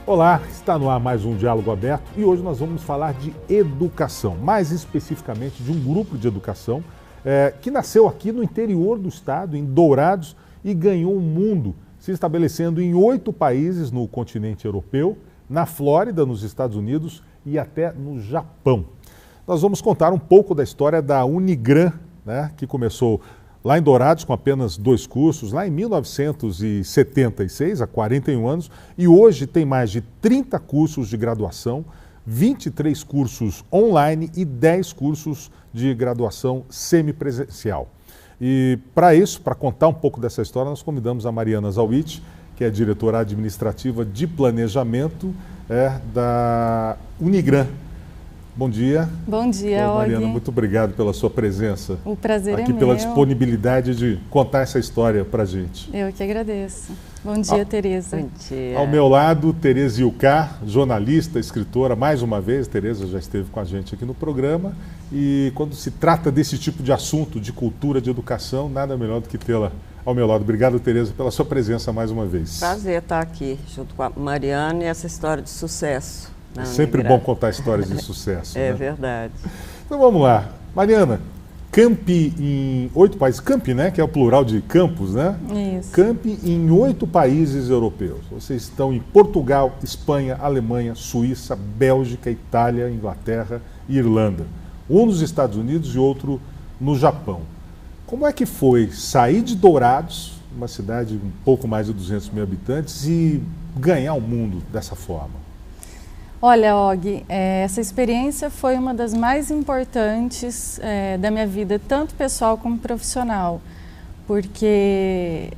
Olá, está no ar mais um Diálogo Aberto e hoje nós vamos falar de educação, mais especificamente de um grupo de educação que nasceu aqui no interior do estado, em Dourados, e ganhou o mundo, se estabelecendo em 8 países no continente europeu, na Flórida, nos Estados Unidos e até no Japão. Nós vamos contar um pouco da história da Unigran, que começou lá em Dourados com apenas 2 cursos, lá em 1976, há 41 anos, e hoje tem mais de 30 cursos de graduação, 23 cursos online e 10 cursos de graduação semipresencial. E para isso, para contar um pouco dessa história, nós convidamos a Mariana Zawitch, que é diretora administrativa de planejamento da Unigran. Bom dia. Bom dia, Mariana, Og. muito obrigado pela sua presença. O prazer aqui é meu. Pela disponibilidade de contar essa história para a gente. Eu que agradeço. Bom dia, Tereza. Bom dia. Ao meu lado, Tereza Ilcar, jornalista, escritora, mais uma vez. Tereza já esteve com a gente aqui no programa. E quando se trata desse tipo de assunto, de cultura, de educação, nada melhor do que tê-la ao meu lado. Obrigado, Tereza, pela sua presença mais uma vez. Prazer estar aqui junto com a Mariana e essa história de sucesso. É sempre bom contar histórias de sucesso. É né? verdade. Então vamos lá. Mariana, campi em 8 países. Campi, né? Que é o plural de campus, né? Isso. Campi em 8 países europeus. Vocês estão em Portugal, Espanha, Alemanha, Suíça, Bélgica, Itália, Inglaterra e Irlanda. Um nos Estados Unidos e outro no Japão. Como é que foi sair de Dourados, uma cidade um pouco mais de 200 mil habitantes, e ganhar o mundo dessa forma? Olha, Og, essa experiência foi uma das mais importantes da minha vida, tanto pessoal como profissional, porque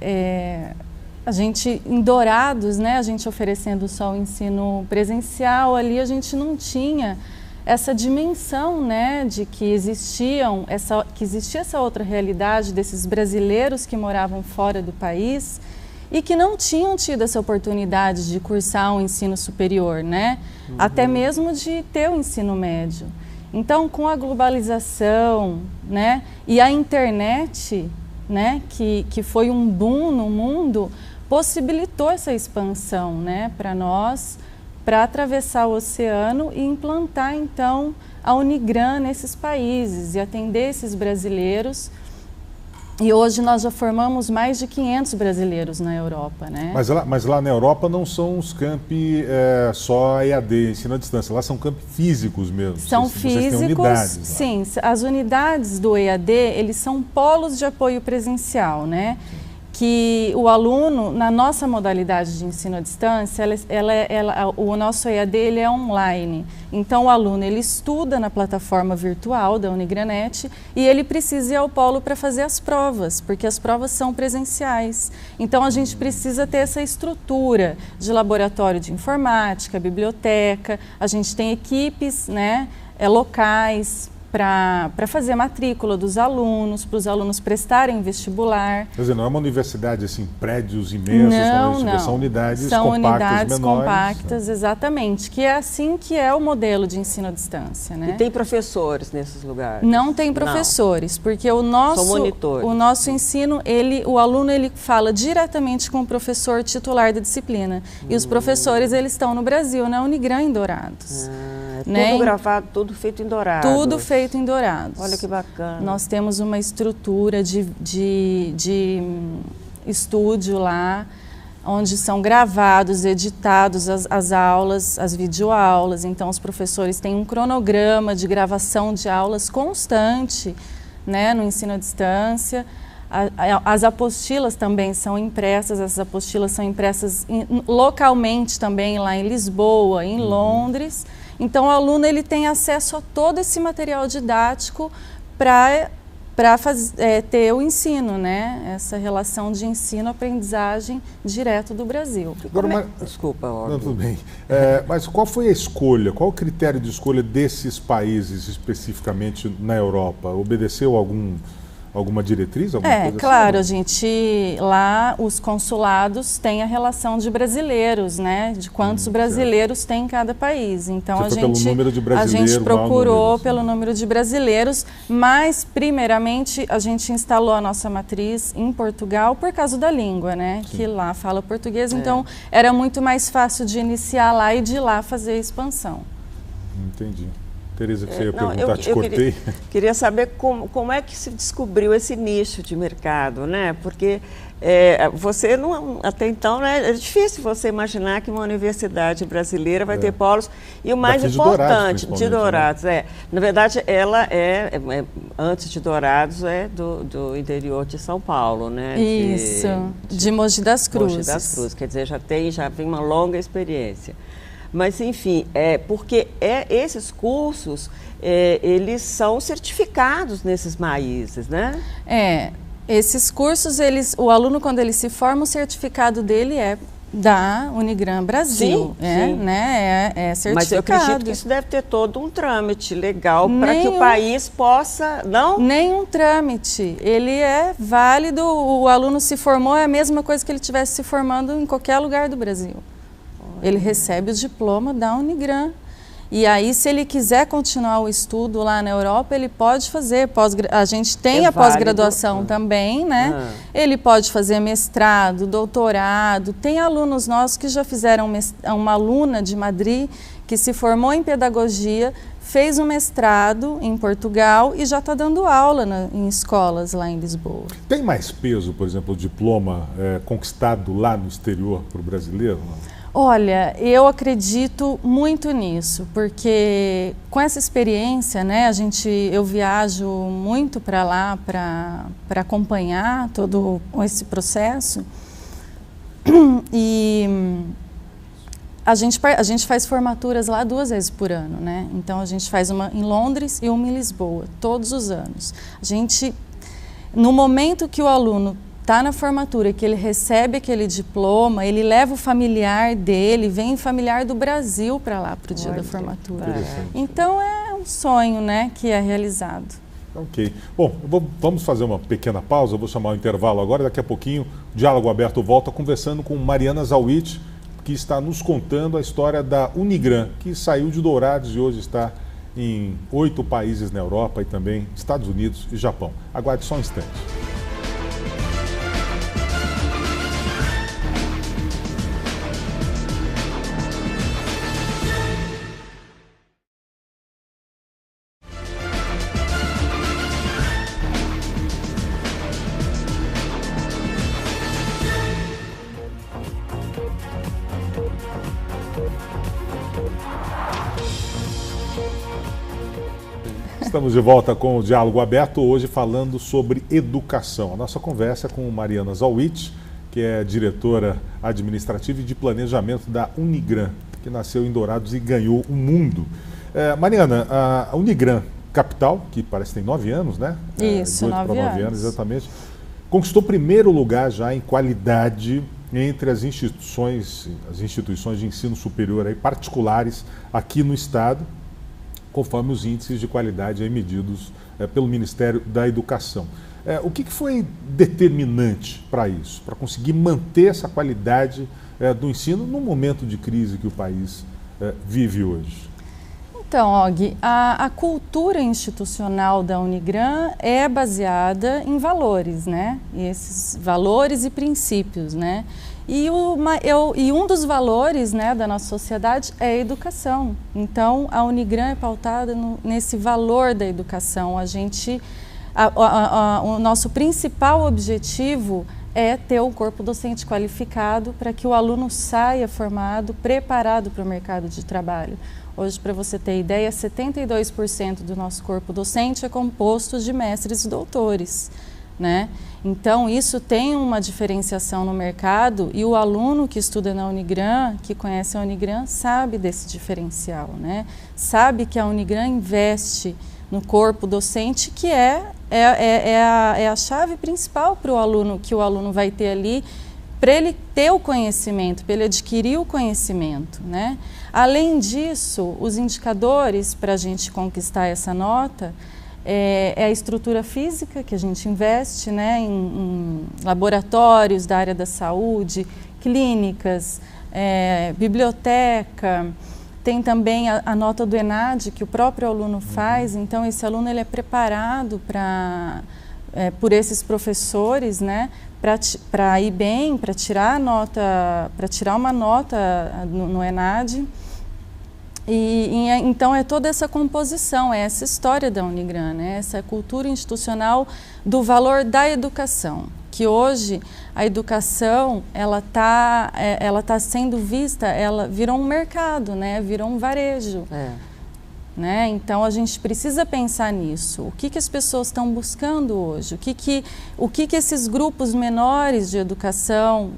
a gente, em Dourados, né, a gente oferecendo só o ensino presencial, ali a gente não tinha essa dimensão, né, de que existia essa outra realidade desses brasileiros que moravam fora do país e que não tinham tido essa oportunidade de cursar um ensino superior, né? Até mesmo de ter o ensino médio. Então, com a globalização, né, e a internet, né, que foi um boom no mundo, possibilitou essa expansão, né, para nós, para atravessar o oceano e implantar, então, a Unigran nesses países e atender esses brasileiros. E hoje nós já formamos mais de 500 brasileiros na Europa, né? Mas lá na Europa não são os campi só EAD, ensino à distância, lá são campi físicos mesmo. São vocês têm físicos, unidades, sim. As unidades do EAD, eles são polos de apoio presencial, né? Que o aluno, na nossa modalidade de ensino à distância, o nosso EAD ele é online. Então, o aluno ele estuda na plataforma virtual da Unigranet e ele precisa ir ao polo para fazer as provas, porque as provas são presenciais. Então, a gente precisa ter essa estrutura de laboratório de informática, biblioteca, a gente tem equipes, né, locais, para fazer a matrícula dos alunos, para os alunos prestarem vestibular. Quer dizer, não é uma universidade assim, prédios imensos, não. São unidades são compactas, unidades menores. compactas, exatamente, que é assim que é o modelo de ensino à distância, né? E tem professores nesses lugares? Não tem professores, porque o nosso ensino, o aluno ele fala diretamente com o professor titular da disciplina. E os professores eles estão no Brasil, na Unigran em Dourados. Tudo gravado, tudo feito em Dourados. Tudo feito em Dourados. Olha que bacana. Nós temos uma estrutura de estúdio lá, onde são gravados, editados as aulas, as videoaulas. Então, os professores têm um cronograma de gravação de aulas constante, né, no ensino à distância. As apostilas também são impressas, essas apostilas são impressas localmente também, lá em Lisboa, em Londres. Então, o aluno ele tem acesso a todo esse material didático para ter o ensino, né? Essa relação de ensino-aprendizagem direto do Brasil. Agora, Desculpa, não, tudo bem. Mas qual foi a escolha, qual o critério de escolha desses países especificamente na Europa? Obedeceu alguma diretriz, alguma coisa claro, assim? a gente, lá, os consulados têm a relação de brasileiros, né? De quantos brasileiros tem em cada país. Então, pelo número de brasileiros, a gente procurou número, assim, pelo número de brasileiros, mas, primeiramente, a gente instalou a nossa matriz em Portugal por causa da língua, né? Sim. Que lá fala português, então era muito mais fácil de iniciar lá e de lá fazer a expansão. Entendi. Tereza, que você ia perguntar, te cortei. Queria saber como é que se descobriu esse nicho de mercado, né? Porque você não, até então, né, é difícil você imaginar que uma universidade brasileira vai ter polos. E o mais importante, de Dourados, né? Na verdade, ela antes de Dourados, do interior de São Paulo, né? Isso, de Mogi das Cruzes. Mogi das Cruzes, quer dizer, já tem uma longa experiência. Mas, enfim, porque esses cursos, eles são certificados nesses países, né? Esses cursos, o aluno, quando ele se forma, o certificado dele é da Unigran Brasil. Sim. Né? É certificado. Mas eu acredito que isso deve ter todo um trâmite legal para que o país possa... Não? Nenhum trâmite. Ele é válido, o aluno se formou, é a mesma coisa que ele estivesse se formando em qualquer lugar do Brasil. Ele recebe o diploma da Unigran. E aí, se ele quiser continuar o estudo lá na Europa, ele pode fazer. A gente tem a pós-graduação também, né? Ele pode fazer mestrado, doutorado. Tem alunos nossos que já fizeram, uma aluna de Madrid que se formou em pedagogia, fez um mestrado em Portugal e já está dando aula em escolas lá em Lisboa. Tem mais peso, por exemplo, o diploma conquistado lá no exterior para o brasileiro? Não? Olha, eu acredito muito nisso, porque com essa experiência, né, eu viajo muito para lá para acompanhar todo esse processo e a gente faz formaturas lá 2 vezes por ano, né? Então a gente faz uma em Londres e uma em Lisboa, todos os anos. No momento que o aluno está na formatura, que ele recebe aquele diploma, ele leva o familiar dele, vem familiar do Brasil para lá, para o dia da formatura. Então é um sonho, né, que é realizado. Ok. Bom, vamos fazer uma pequena pausa, eu vou chamar o intervalo agora, daqui a pouquinho o Diálogo Aberto volta conversando com Mariana Zawitch, que está nos contando a história da Unigran, que saiu de Dourados e hoje está em 8 países na Europa e também Estados Unidos e Japão. Aguarde só um instante. Estamos de volta com o Diálogo Aberto, hoje falando sobre educação. A nossa conversa é com Mariana Zawitch, que é diretora administrativa e de planejamento da Unigran, que nasceu em Dourados e ganhou o mundo. Mariana, a Unigran Capital, que parece que tem 9 anos, né? Isso, 9 anos, exatamente. Conquistou primeiro lugar já em qualidade entre as instituições de ensino superior aí, particulares aqui no estado, conforme os índices de qualidade aí medidos pelo Ministério da Educação. O que foi determinante para isso, para conseguir manter essa qualidade do ensino num momento de crise que o país vive hoje? Então, Og, a cultura institucional da Unigran é baseada em valores, né? E esses valores e princípios, né? E um dos valores, né, da nossa sociedade é a educação. Então, a Unigran é pautada nesse valor da educação. O nosso principal objetivo é ter um corpo docente qualificado para que o aluno saia formado, preparado para o mercado de trabalho. Hoje, para você ter ideia, 72% do nosso corpo docente é composto de mestres e doutores, né? Então, isso tem uma diferenciação no mercado e o aluno que estuda na Unigran, que conhece a Unigran, sabe desse diferencial, né? Sabe que a Unigran investe no corpo docente, que é a chave principal para o aluno, que o aluno vai ter ali, para ele ter o conhecimento, para ele adquirir o conhecimento, né? Além disso, os indicadores para a gente conquistar essa nota é a estrutura física que a gente investe, né, em laboratórios da área da saúde, clínicas, biblioteca. Tem também a nota do ENAD, que o próprio aluno faz, então esse aluno ele é preparado por esses professores, né, para ir bem, para tirar uma nota no ENAD. Então é toda essa composição, é essa história da Unigran, né, essa cultura institucional do valor da educação. Que hoje a educação ela tá sendo vista, ela virou um mercado, né? Virou um varejo, né? Então a gente precisa pensar nisso. O que as pessoas estão buscando hoje? O que esses grupos menores de educação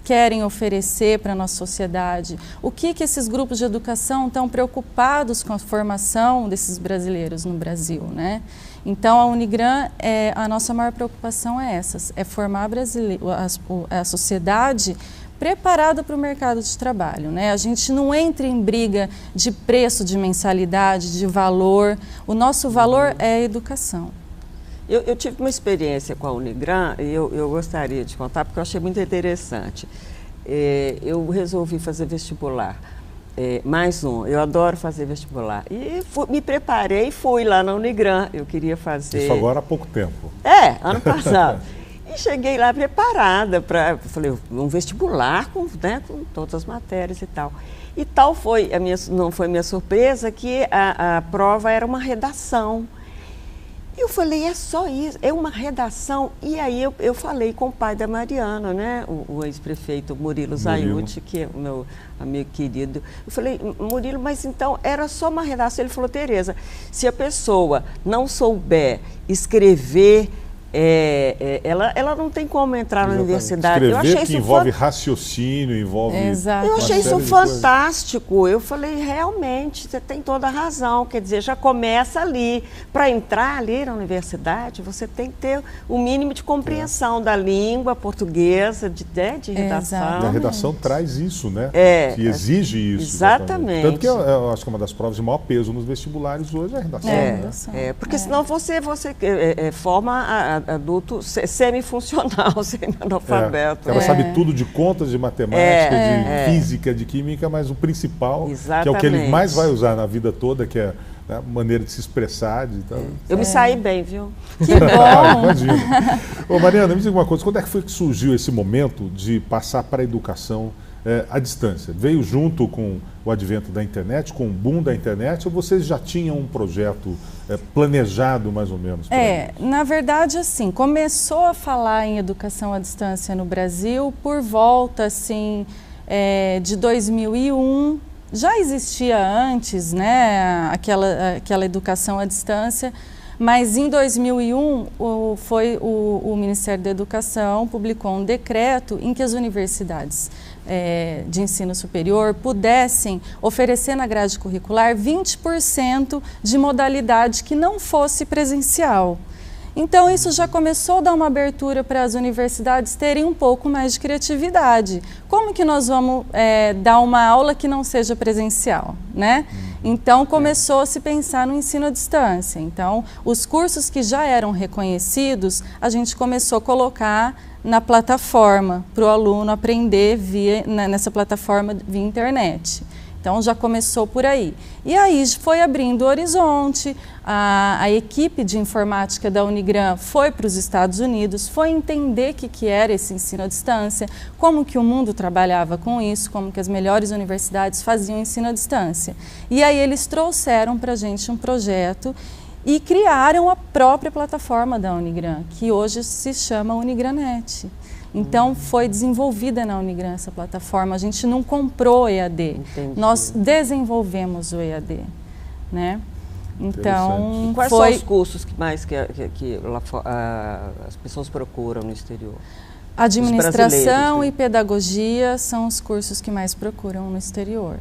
querem oferecer para a nossa sociedade? O que esses grupos de educação estão preocupados com a formação desses brasileiros no Brasil, né? Então, a Unigran, a nossa maior preocupação é essa, é formar a sociedade preparada para o mercado de trabalho, né? A gente não entra em briga de preço, de mensalidade, de valor. O nosso valor é a educação. Eu tive uma experiência com a Unigran e eu gostaria de contar porque eu achei muito interessante. Eu resolvi fazer vestibular. Mais um, eu adoro fazer vestibular. E me preparei e fui lá na Unigran. Eu queria fazer... Isso agora há pouco tempo. Ano passado. E cheguei lá preparada para... Falei, um vestibular com todas as matérias e tal. E tal foi, não foi minha surpresa, que a prova era uma redação. E eu falei, é só isso, é uma redação. E aí eu falei com o pai da Mariana, né, o ex-prefeito Murilo Zaiuti, que é o meu amigo querido. Eu falei, Murilo, mas então era só uma redação. Ele falou, Tereza, se a pessoa não souber escrever, ela não tem como entrar na universidade. Escrever, eu achei que isso envolve raciocínio, envolve... Exato. Eu achei isso fantástico. Eu falei, realmente, você tem toda a razão. Quer dizer, já começa ali. Para entrar ali na universidade, você tem que ter o mínimo de compreensão da língua portuguesa, de redação. E a redação traz isso, né? Que exige isso. Exatamente. Tanto que eu acho que é uma das provas de maior peso nos vestibulares hoje é a redação. Porque senão você forma adulto semifuncional, semi-analfabeto. Ela sabe tudo de contas, de matemática, de física, de química, mas o principal, que é o que ele mais vai usar na vida toda, que é a maneira de se expressar. Eu me saí bem, viu? Que bom! Imagina. Ô, Mariana, me diga uma coisa, quando é que foi que surgiu esse momento de passar para a educação à distância? Veio junto com o advento da internet, com o boom da internet, ou vocês já tinham um projeto planejado mais ou menos? Na verdade, assim, começou a falar em educação à distância no Brasil por volta, assim, de 2001. Já existia antes, né, aquela educação à distância, mas em 2001 o Ministério da Educação publicou um decreto em que as universidades de ensino superior pudessem oferecer na grade curricular 20% de modalidade que não fosse presencial. Então, isso já começou a dar uma abertura para as universidades terem um pouco mais de criatividade. Como que nós vamos dar uma aula que não seja presencial, né? Então, começou a se pensar no ensino à distância. Então, os cursos que já eram reconhecidos, a gente começou a colocar na plataforma, para o aluno aprender nessa plataforma via internet. Então, já começou por aí. E aí foi abrindo o horizonte, a equipe de informática da Unigran foi para os Estados Unidos, foi entender o que era esse ensino à distância, como que o mundo trabalhava com isso, como que as melhores universidades faziam ensino à distância. E aí eles trouxeram para a gente um projeto e criaram a própria plataforma da Unigran, que hoje se chama Unigranet. Então, foi desenvolvida na Unigran essa plataforma, a gente não comprou EAD, nós desenvolvemos o EAD, né? Então, e quais são os cursos que mais que as pessoas procuram no exterior? Administração e pedagogia são os cursos que mais procuram no exterior,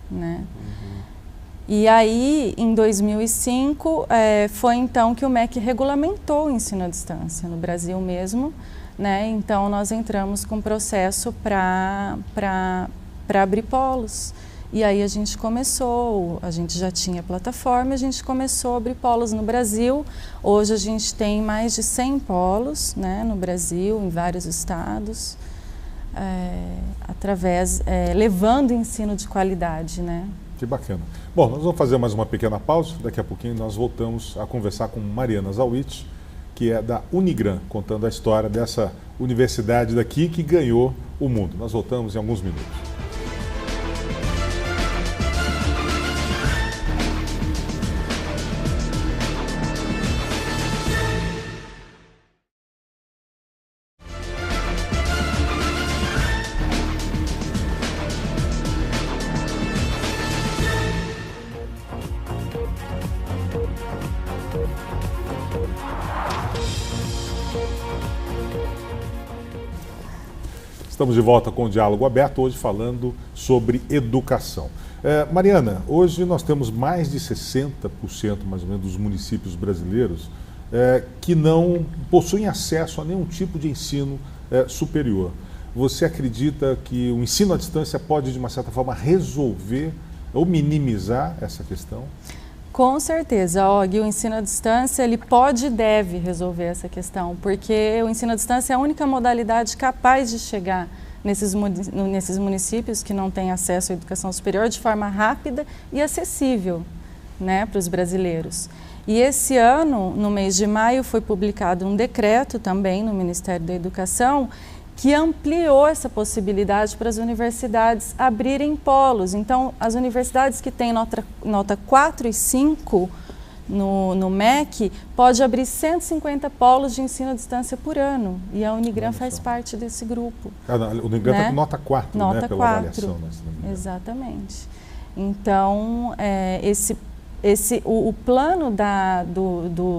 né? E aí, em 2005, foi então que o MEC regulamentou o ensino à distância no Brasil mesmo, né? Então, nós entramos com um processo para abrir polos. E aí a gente já tinha plataforma, a gente começou a abrir polos no Brasil. Hoje a gente tem mais de 100 polos, né, no Brasil, em vários estados, levando ensino de qualidade, né? Que bacana. Bom, nós vamos fazer mais uma pequena pausa, daqui a pouquinho nós voltamos a conversar com Mariana Zawitz, que é da Unigran, contando a história dessa universidade daqui que ganhou o mundo. Nós voltamos em alguns minutos. Estamos de volta com o Diálogo Aberto, hoje falando sobre educação. Mariana, hoje nós temos mais de 60%, mais ou menos, dos municípios brasileiros que não possuem acesso a nenhum tipo de ensino superior. Você acredita que o ensino à distância pode, de uma certa forma, resolver ou minimizar essa questão? Com certeza, Og, o ensino à distância ele pode e deve resolver essa questão, porque o ensino à distância é a única modalidade capaz de chegar nesses municípios que não têm acesso à educação superior de forma rápida e acessível, né, para os brasileiros. E esse ano, no mês de maio, foi publicado um decreto também no Ministério da Educação que ampliou essa possibilidade para as universidades abrirem polos. Então, as universidades que têm nota 4 e 5 no MEC, pode abrir 150 polos de ensino à distância por ano. E a Unigran faz parte desse grupo. A Unigran está com nota 4, nota né, pela 4. avaliação. Né, exatamente. Então, o plano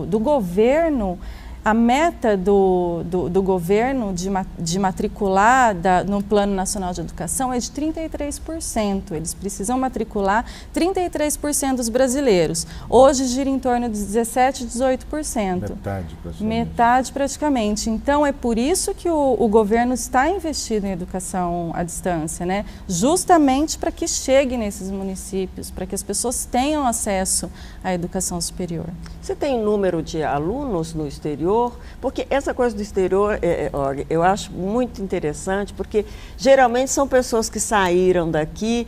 do governo, a meta do governo de matricular no Plano Nacional de Educação é de 33%. Eles precisam matricular 33% dos brasileiros. Hoje gira em torno de 17%, 18%. Metade praticamente. Metade praticamente. Então é por isso que o governo está investindo em educação à distância, né? Justamente para que chegue nesses municípios, para que as pessoas tenham acesso à educação superior. Você tem número de alunos no exterior? Porque essa coisa do exterior, eu acho muito interessante, porque geralmente são pessoas que saíram daqui,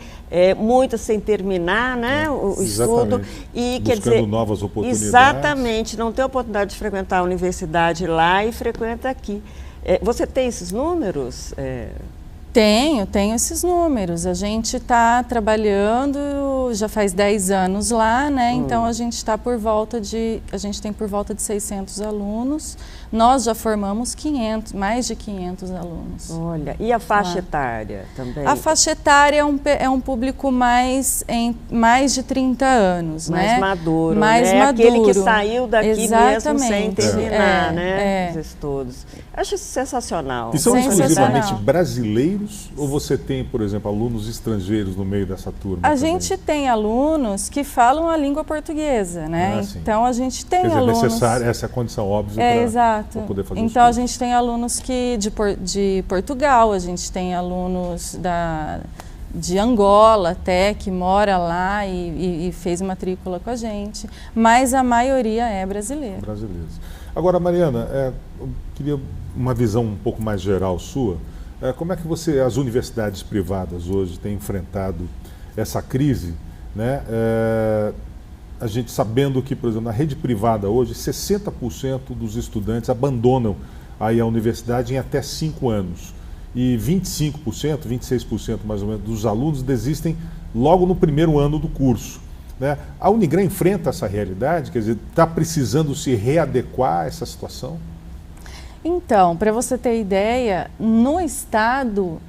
muitas sem terminar, né, o estudo. E, buscando quer dizer, novas oportunidades. Exatamente, não tem oportunidade de frequentar a universidade lá e frequenta aqui. Você tem esses números? Tenho esses números. A gente está trabalhando, já faz 10 anos lá, né? Então a gente tem por volta de 600 alunos. Nós já formamos mais de 500 alunos. Olha, e a faixa etária também? A faixa etária é um público mais de 30 anos, mais né? Maduro, mais né? maduro. Aquele que saiu daqui mesmo sem terminar, né? Os estudos. Acho isso sensacional. E são exclusivamente brasileiros ou você tem, por exemplo, alunos estrangeiros no meio dessa turma? A gente tem alunos que falam a língua portuguesa, né? Então a gente tem alunos... É necessário, essa é a condição óbvia para poder fazer então a gente tem alunos de Portugal, a gente tem alunos de Angola até, que mora lá e fez matrícula com a gente, mas a maioria é brasileira. Brasileiros. Agora, Mariana, eu queria uma visão um pouco mais geral sua. Como é que as universidades privadas hoje têm enfrentado essa crise, né? A gente sabendo que, por exemplo, na rede privada hoje, 60% dos estudantes abandonam aí a universidade em até 5 anos. E 25%, 26% mais ou menos dos alunos desistem logo no primeiro ano do curso, né? A Unigran enfrenta essa realidade, quer dizer, está precisando se readequar a essa situação? Então, para você ter ideia, no estado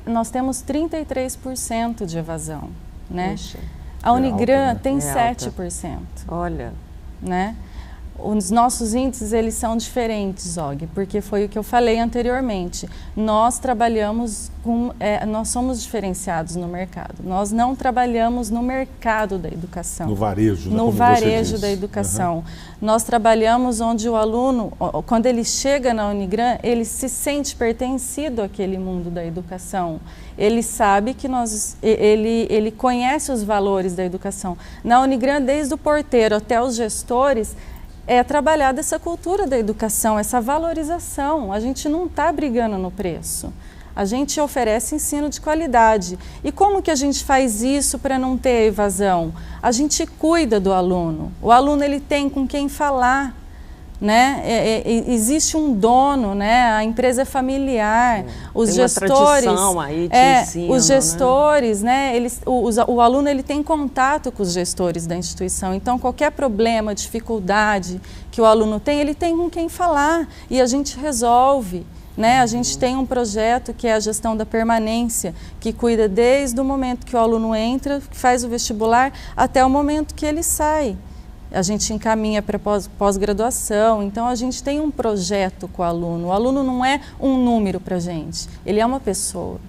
nós temos 33% de evasão, né? Puxa, a Unigran alta, né? tem 7%. Olha. Né? Os nossos índices, eles são diferentes, Og, porque foi o que eu falei anteriormente. Nós trabalhamos nós somos diferenciados no mercado. Nós não trabalhamos no mercado da educação. No varejo, né, no varejo da educação. Nós trabalhamos onde o aluno, quando ele chega na Unigran, ele se sente pertencido àquele mundo da educação. Ele sabe que ele conhece os valores da educação. Na Unigran, desde o porteiro até os gestores, é trabalhada essa cultura da educação, essa valorização. A gente não está brigando no preço. A gente oferece ensino de qualidade. E como que a gente faz isso para não ter evasão? A gente cuida do aluno. O aluno, ele tem com quem falar, né? Existe um dono, né? A empresa é familiar, os tem gestores, uma tradição aí de ensino, os gestores, né? O aluno, ele tem contato com os gestores da instituição. Então, qualquer problema, dificuldade que o aluno tem, ele tem com quem falar e a gente resolve. Né? A gente tem um projeto que é a gestão da permanência, que cuida desde o momento que o aluno entra, que faz o vestibular, até o momento que ele sai. A gente encaminha para pós-graduação, então a gente tem um projeto com o aluno. O aluno não é um número para a gente, ele é uma pessoa.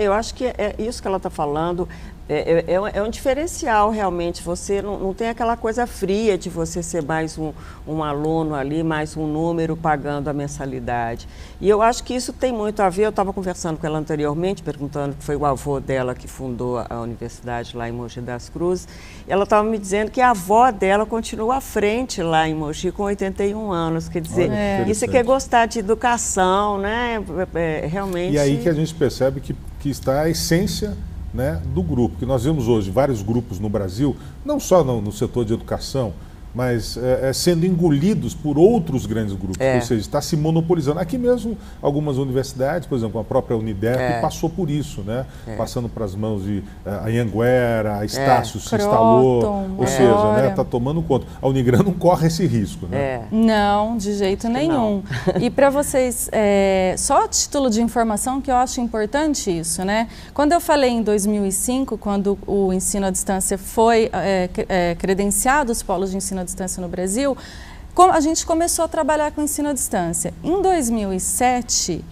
Eu acho que é isso que ela está falando. É um diferencial realmente, você não tem aquela coisa fria de você ser mais um aluno ali, mais um número pagando a mensalidade. E eu acho que isso tem muito a ver, eu estava conversando com ela anteriormente, perguntando que foi o avô dela que fundou a universidade lá em Mogi das Cruzes, ela estava me dizendo que a avó dela continua à frente lá em Mogi com 81 anos, quer dizer, isso é gostar de educação, né, realmente... E aí que a gente percebe que está a essência, né, do grupo, que nós vemos hoje vários grupos no Brasil, não só no setor de educação, mas sendo engolidos por outros grandes grupos, ou seja, está se monopolizando. Aqui mesmo, algumas universidades, por exemplo, a própria Unidep passou por isso, né? Passando para as mãos de Anhanguera, a Estácio se instalou, ou seja, né, está tomando conta. A Unigran não corre esse risco, né? Não, de jeito nenhum. E para vocês, só a título de informação que eu acho importante isso, né? Quando eu falei em 2005, quando o ensino à distância foi credenciado, os polos de ensino à distância no Brasil, a gente começou a trabalhar com ensino à distância. Em 2007,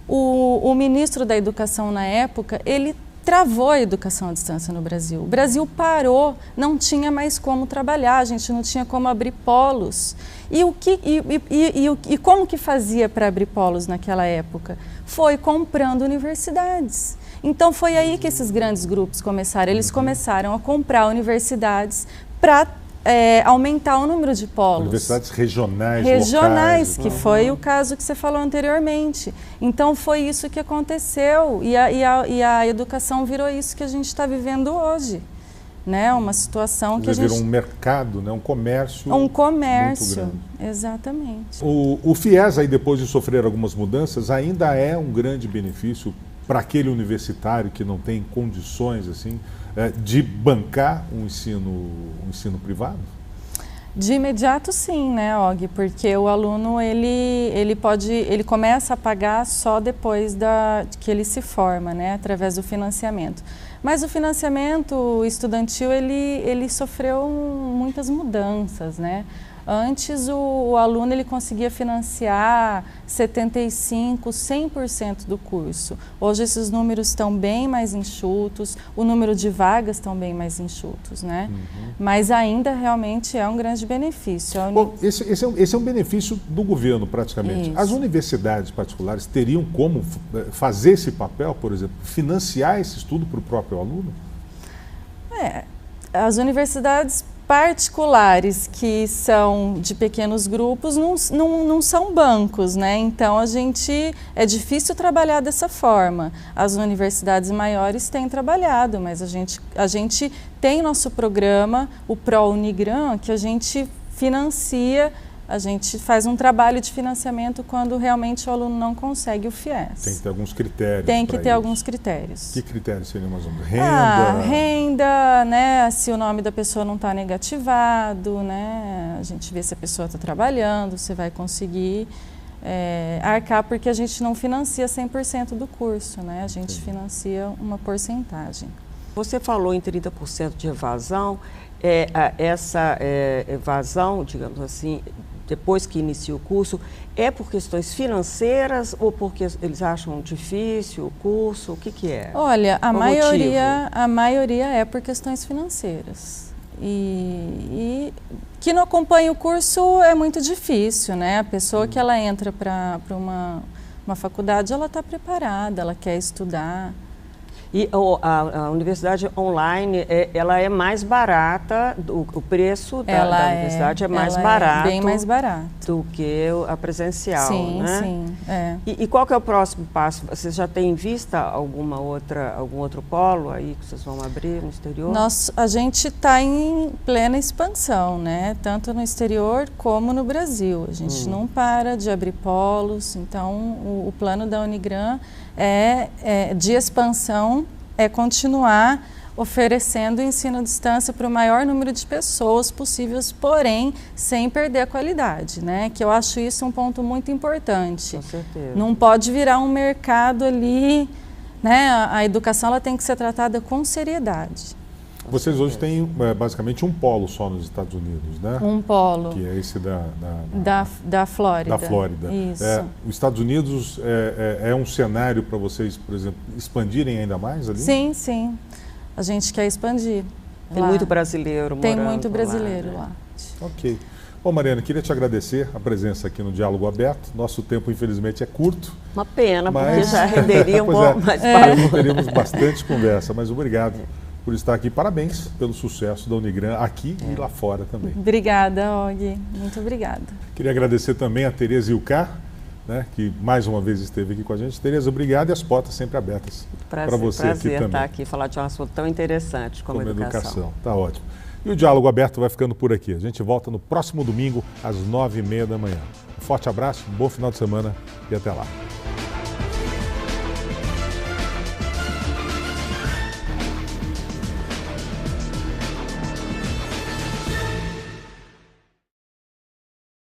o ministro da Educação na época, ele travou a educação à distância no Brasil. O Brasil parou, não tinha mais como trabalhar, a gente não tinha como abrir polos. E como que fazia para abrir polos naquela época? Foi comprando universidades. Então foi aí que esses grandes grupos começaram. Eles começaram a comprar universidades para aumentar o número de polos. Universidades regionais, regionais, locais. Que foi o caso que você falou anteriormente. Então foi isso que aconteceu e a educação virou isso que a gente está vivendo hoje. Né? Uma situação que a gente... Virou um mercado, né? Um comércio. Um comércio, muito grande. Exatamente. O FIES, aí, depois de sofrer algumas mudanças, ainda é um grande benefício para aquele universitário que não tem condições assim, de bancar um ensino privado? De imediato sim, né, Og? Porque o aluno ele começa a pagar só depois que ele se forma, né, através do financiamento. Mas o financiamento estudantil ele sofreu muitas mudanças, né? Antes o aluno ele conseguia financiar 75%, 100% do curso. Hoje esses números estão bem mais enxutos, o número de vagas estão bem mais enxutos, né? Mas ainda realmente é um grande benefício. Bom, esse é um benefício do governo praticamente. Isso. As universidades particulares teriam como fazer esse papel, por exemplo, financiar esse estudo para o próprio aluno? As universidades particulares que são de pequenos grupos não são bancos, né? Então é difícil trabalhar dessa forma. As universidades maiores têm trabalhado, mas a gente tem nosso programa, o ProUnigran, que a gente financia. A gente faz um trabalho de financiamento quando realmente o aluno não consegue o FIES. Tem que ter alguns critérios. Tem que ter alguns critérios. Que critérios seriam mais ou menos? Renda? Renda, né? Se o nome da pessoa não está negativado, né? A gente vê se a pessoa está trabalhando, você vai conseguir arcar, porque a gente não financia 100% do curso, né? A gente financia uma porcentagem. Você falou em 30% de evasão. essa evasão, digamos assim, depois que inicia o curso, é por questões financeiras ou porque eles acham difícil o curso? O que é? Olha, a maioria é por questões financeiras. E que não acompanha o curso é muito difícil, né? A pessoa que ela entra para uma faculdade, ela está preparada, ela quer estudar. E a universidade online, ela é mais barata, o preço da universidade é mais barato. É bem mais barato. Do que a presencial, sim, né? Sim, E qual que é o próximo passo? Vocês já têm em vista algum outro polo aí que vocês vão abrir no exterior? A gente está em plena expansão, né? Tanto no exterior como no Brasil. A gente não para de abrir polos, então o plano da Unigran de expansão é continuar oferecendo ensino à distância para o maior número de pessoas possíveis, porém sem perder a qualidade, né? Que eu acho isso um ponto muito importante. Com certeza. Não pode virar um mercado ali, né? A educação ela tem que ser tratada com seriedade. Vocês hoje têm basicamente um polo só nos Estados Unidos, né? Um polo. Que é esse da Flórida. Da Flórida. Isso. Os Estados Unidos é um cenário para vocês, por exemplo, expandirem ainda mais ali? Sim, sim. A gente quer expandir. Tem muito brasileiro morando. Tem muito brasileiro lá. Ok. Bom, Mariana, queria te agradecer a presença aqui no Diálogo Aberto. Nosso tempo, infelizmente, é curto. Uma pena, porque já renderia um pouco mais papo. Teríamos bastante conversa, mas obrigado por estar aqui. Parabéns pelo sucesso da Unigran aqui e lá fora também. Obrigada, Og. Muito obrigada. Queria agradecer também a Tereza Ilcar, né, que mais uma vez esteve aqui com a gente. Tereza, obrigado e as portas sempre abertas para você aqui também. Prazer estar aqui, falar de um assunto tão interessante como educação. Tá ótimo. E o Diálogo Aberto vai ficando por aqui. A gente volta no próximo domingo, às 9h30 da manhã. Um forte abraço, um bom final de semana e até lá.